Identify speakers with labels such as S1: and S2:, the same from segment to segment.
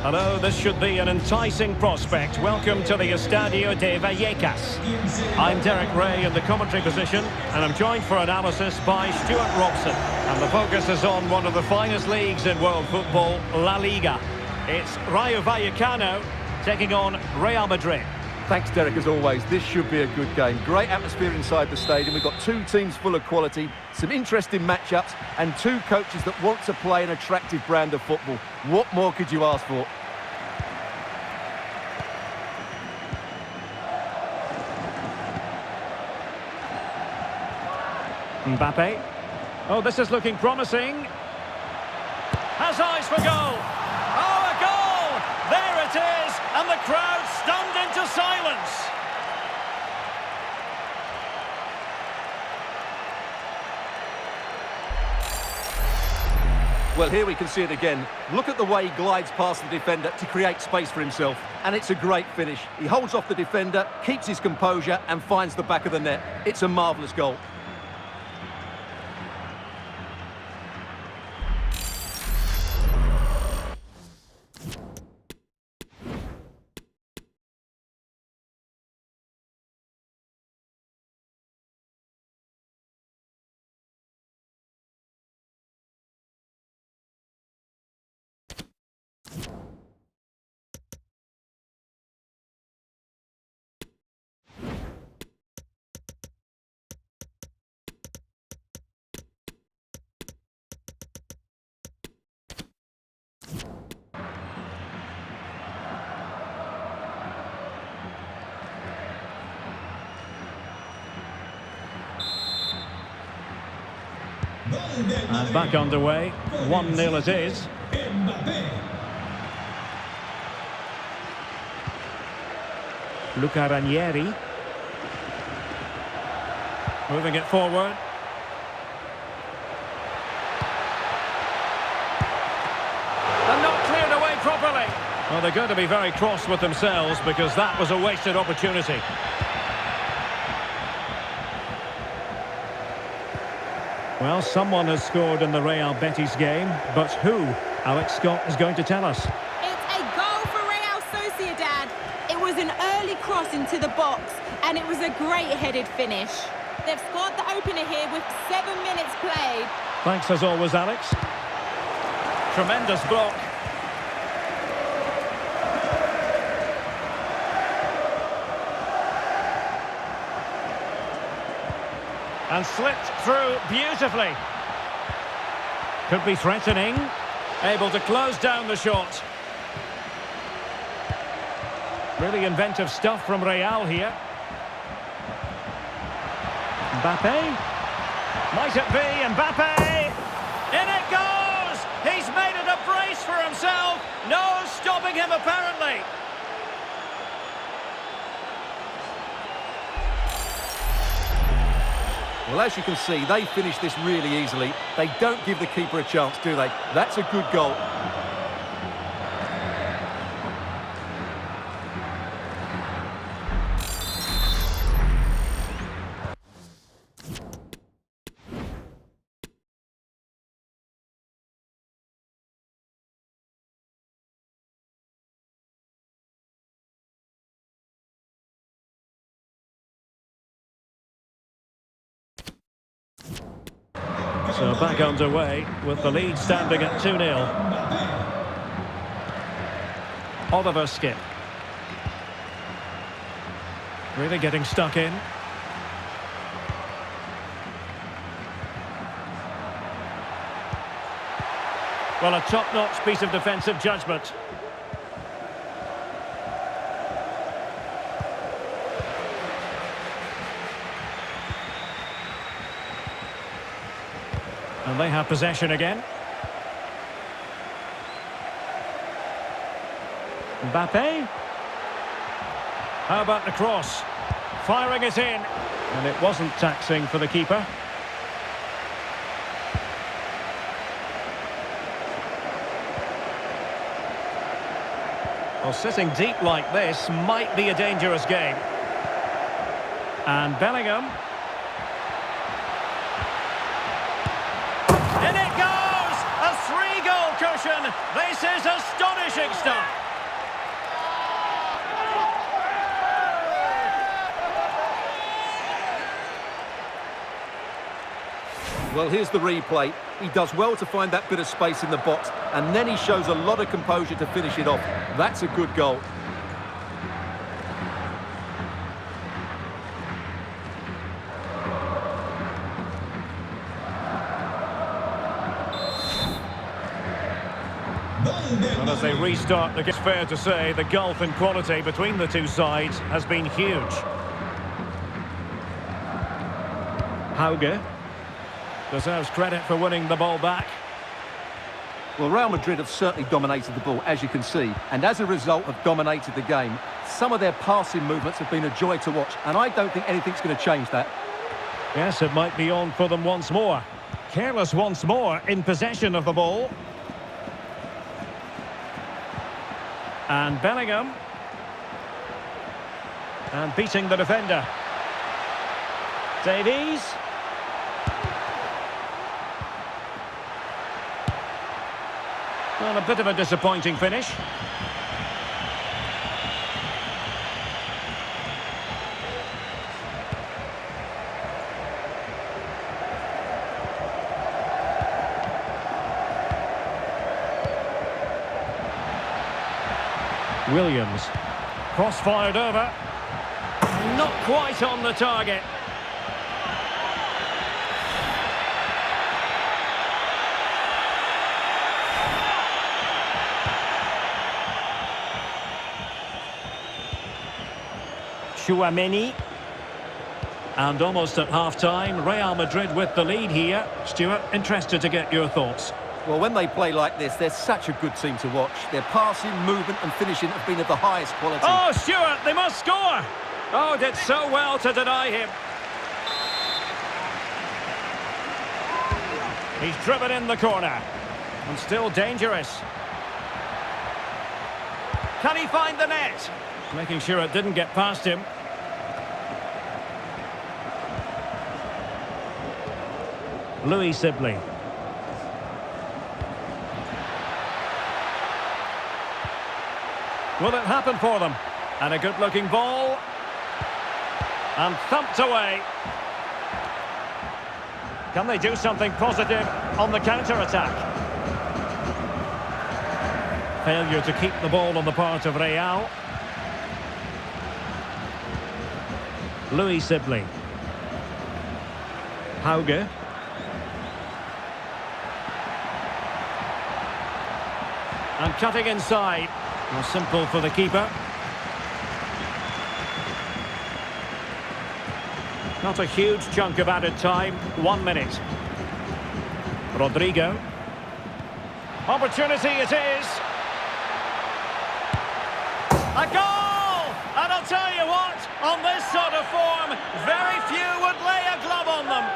S1: Hello, this should be an enticing prospect. Welcome to the Estadio de Vallecas. I'm Derek Ray in the commentary position, and I'm joined for analysis by Stuart Robson. And the focus is on one of the finest leagues in world football, La Liga. It's Rayo Vallecano taking on Real Madrid.
S2: Thanks, Derek, as always. This should be a good game. Great atmosphere inside the stadium. We've got two teams full of quality, some interesting matchups, and two coaches that want to play an attractive brand of football. What more could you ask for?
S1: Mbappe. Oh, this is looking promising. Has eyes for goal. Oh, a goal! There it is, and the crowd stunned into silence.
S2: Well, here we can see it again. Look at the way he glides past the defender to create space for himself. And it's a great finish. He holds off the defender, keeps his composure, and finds the back of the net. It's a marvellous goal.
S1: And back underway, 1-0 it is. Luca Ranieri. Moving it forward. And not cleared away properly. Well, they're going to be very cross with themselves because that was a wasted opportunity. Well, someone has scored in the Real Betis game, but who? Alex Scott is going to tell us.
S3: It's a goal for Real Sociedad. It was an early cross into the box, and it was a great headed finish. They've scored the opener here with 7 minutes played.
S1: Thanks as always, Alex. Tremendous block. And slipped through beautifully. Could be threatening. Able to close down the shot. Really inventive stuff from Real here. Mbappe. Might it be Mbappe? In it goes! He's made it a brace for himself. No stopping him apparently.
S2: Well, as you can see, they finish this really easily. They don't give the keeper a chance, do they? That's a good goal.
S1: So back underway with the lead standing at 2-0. Oliver Skip. Really getting stuck in. Well, a top-notch piece of defensive judgment. And they have possession again. Mbappe. How about the cross? Firing it in. And it wasn't taxing for the keeper. Well, sitting deep like this might be a dangerous game. And Bellingham. In it goes! A 3-goal cushion. This is astonishing. Finishing stuff.
S2: Well, here's the replay. He does well to find that bit of space in the box, and then he shows a lot of composure to finish it off. That's a good goal.
S1: And as they restart, it's fair to say the gulf in quality between the two sides has been huge. Hauge deserves credit for winning the ball back.
S2: Well, Real Madrid have certainly dominated the ball, as you can see, and as a result have dominated the game. Some of their passing movements have been a joy to watch, and I don't think anything's going to change that.
S1: Yes, it might be on for them once more. Careless once more in possession of the ball. And Bellingham. And beating the defender. Davies. Well, a bit of a disappointing finish. Williams. Cross-fired over. Not quite on the target. Tchouaméni. And almost at half-time, Real Madrid with the lead here. Stuart, interested to get your thoughts.
S2: Well, when they play like this, they're such a good team to watch. Their passing, movement and finishing have been of the highest quality.
S1: Oh, Stuart, they must score! Oh, did so well to deny him. He's driven in the corner. And still dangerous. Can he find the net? Making sure it didn't get past him. Louis Sibley. Will it happen for them? And a good-looking ball. And thumped away. Can they do something positive on the counter-attack? Failure to keep the ball on the part of Real. Louis Sibley. Hauge. And cutting inside. Well, simple for the keeper. Not a huge chunk of added time. 1 minute. Rodrigo. Opportunity it is. A goal! And I'll tell you what, on this sort of form, very few would lay a glove on them.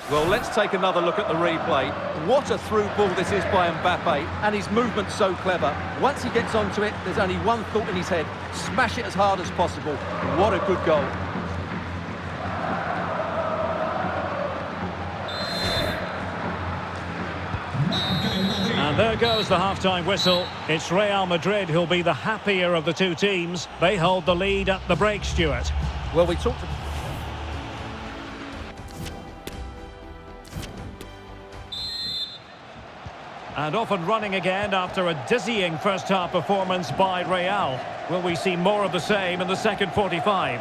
S2: Well, let's take another look at the replay. What a through ball this is by Mbappe, and his movement's so clever. Once he gets onto it, there's only one thought in his head: smash it as hard as possible. What a good goal.
S1: And there goes the half-time whistle. It's Real Madrid who'll be the happier of the two teams. They hold the lead at the break, Stuart.
S2: Well, we talked...
S1: And off and running again after a dizzying first-half performance by Real. Will we see more of the same in the second 45?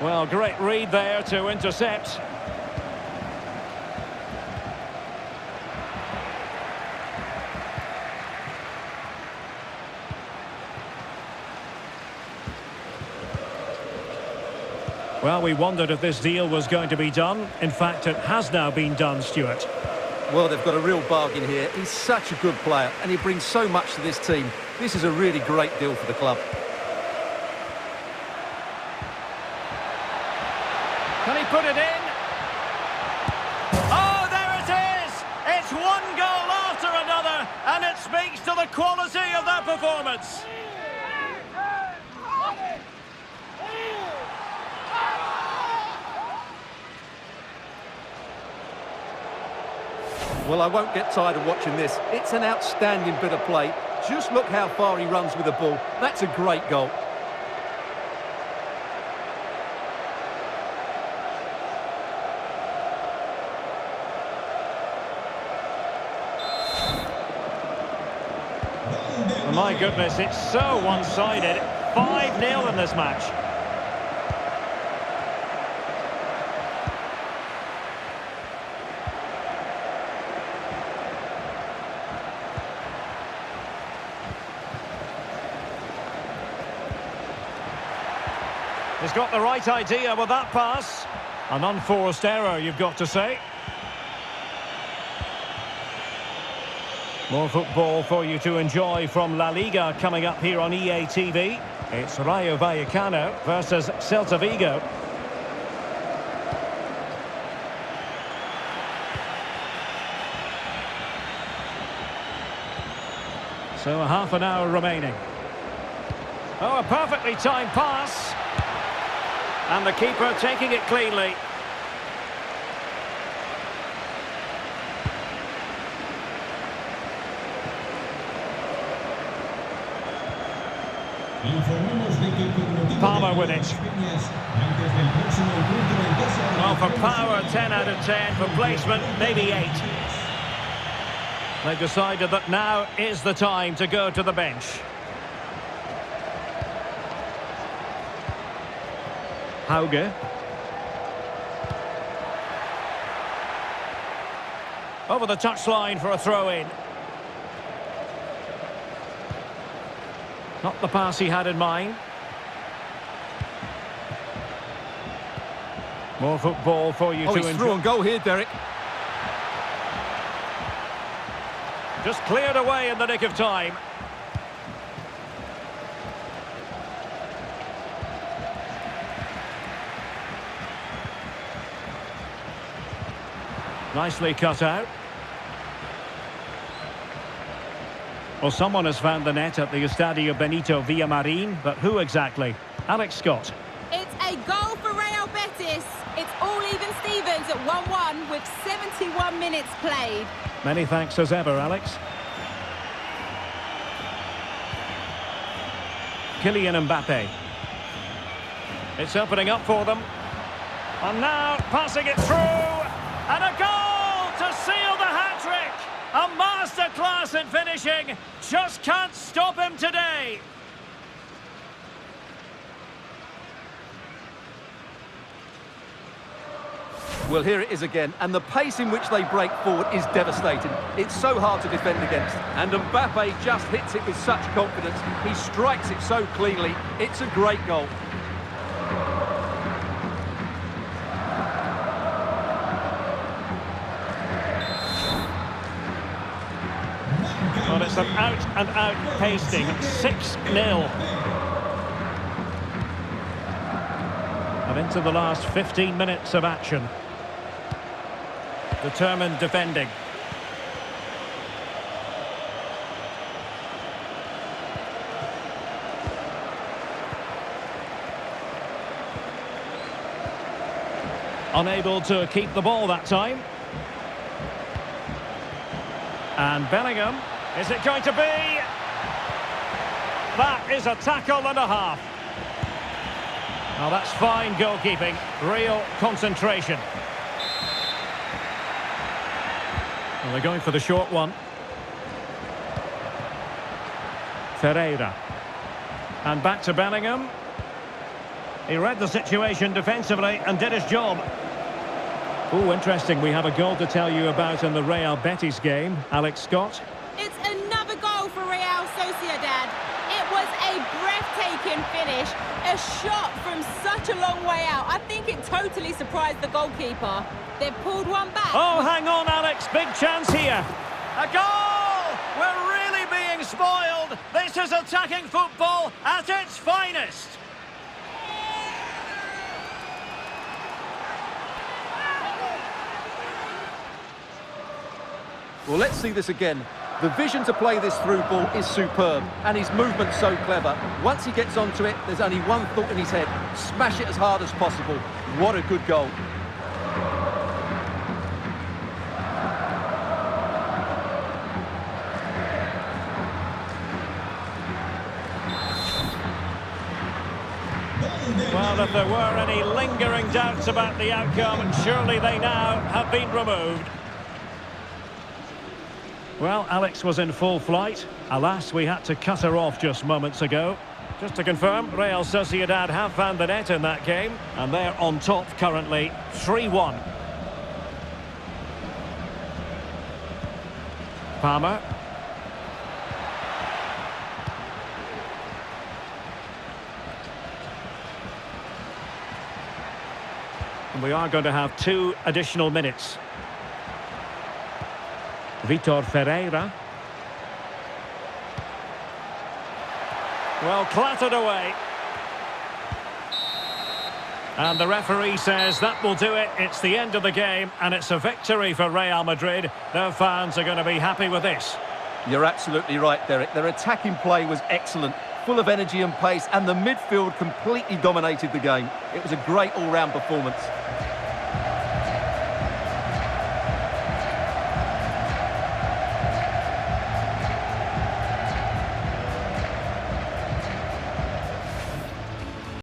S1: Well, great read there to intercept. Well, we wondered if this deal was going to be done. In fact, it has now been done, Stuart.
S2: Well, they've got a real bargain here. He's such a good player, and he brings so much to this team. This is a really great deal for the club.
S1: Can he put it in? speaks to the quality of that performance.
S2: Well, I won't get tired of watching this. It's an outstanding bit of play. Just look how far he runs with the ball. That's a great goal.
S1: My goodness, it's so one-sided. 5-0 in this match. He's got the right idea with that pass. An unforced error, you've got to say. More football for you to enjoy from La Liga coming up here on EA TV. It's Rayo Vallecano versus Celta Vigo. So a half an hour remaining. Oh, a perfectly timed pass. And the keeper taking it cleanly. Palmer with it. Well, for power, 10 out of 10. For placement, maybe 8. They've decided that now is the time to go to the bench. Hauge. Over the touchline for a throw-in. Not the pass he had in mind. More football for you to enjoy.
S2: He's through on goal here, Derek.
S1: Just cleared away in the nick of time. Nicely cut out. Well, someone has found the net at the Estadio Benito Villamarin, but who exactly? Alex Scott.
S3: It's a goal for Real Betis. It's all even Stevens at 1-1 with 71 minutes played.
S1: Many thanks as ever, Alex. Kylian Mbappe. It's opening up for them. And now passing it through. And a goal to seal the hat-trick. A masterclass in finishing. Just can't stop him today.
S2: Well, here it is again, and the pace in which they break forward is devastating. It's so hard to defend against, and Mbappe just hits it with such confidence. He strikes it so cleanly. It's a great goal.
S1: Well, it's an out-and-out pasting. 6-0. And into the last 15 minutes of action. Determined defending. Unable to keep the ball that time. And Bellingham. Is it going to be? That is a tackle and a half. Now that's fine goalkeeping. Real concentration. Well, they're going for the short one. Ferreira. And back to Bellingham. He read the situation defensively and did his job. Oh, interesting. We have a goal to tell you about in the Real Betis game. Alex Scott.
S3: It's another goal for Real Sociedad. It was a breathtaking finish. A shot from such a long way out. I think it totally surprised the goalkeeper. They've pulled one back.
S1: Oh, hang on, Alex. Big chance here. A goal! We're really being spoiled. This is attacking football at its finest.
S2: Well, let's see this again. The vision to play this through ball is superb, and his movement's so clever. Once he gets onto it, there's only one thought in his head: smash it as hard as possible. What a good goal.
S1: Well, if there were any lingering doubts about the outcome, surely they now have been removed. Well, Alex was in full flight. Alas, we had to cut her off just moments ago. Just to confirm, Real Sociedad have found the net in that game, and they're on top currently, 3-1. Palmer. And we are going to have 2 additional minutes. Vitor Ferreira. Well, clattered away. And the referee says that will do it. It's the end of the game, and it's a victory for Real Madrid. Their fans are going to be happy with this.
S2: You're absolutely right, Derek. Their attacking play was excellent, full of energy and pace, and the midfield completely dominated the game. It was a great all-round performance.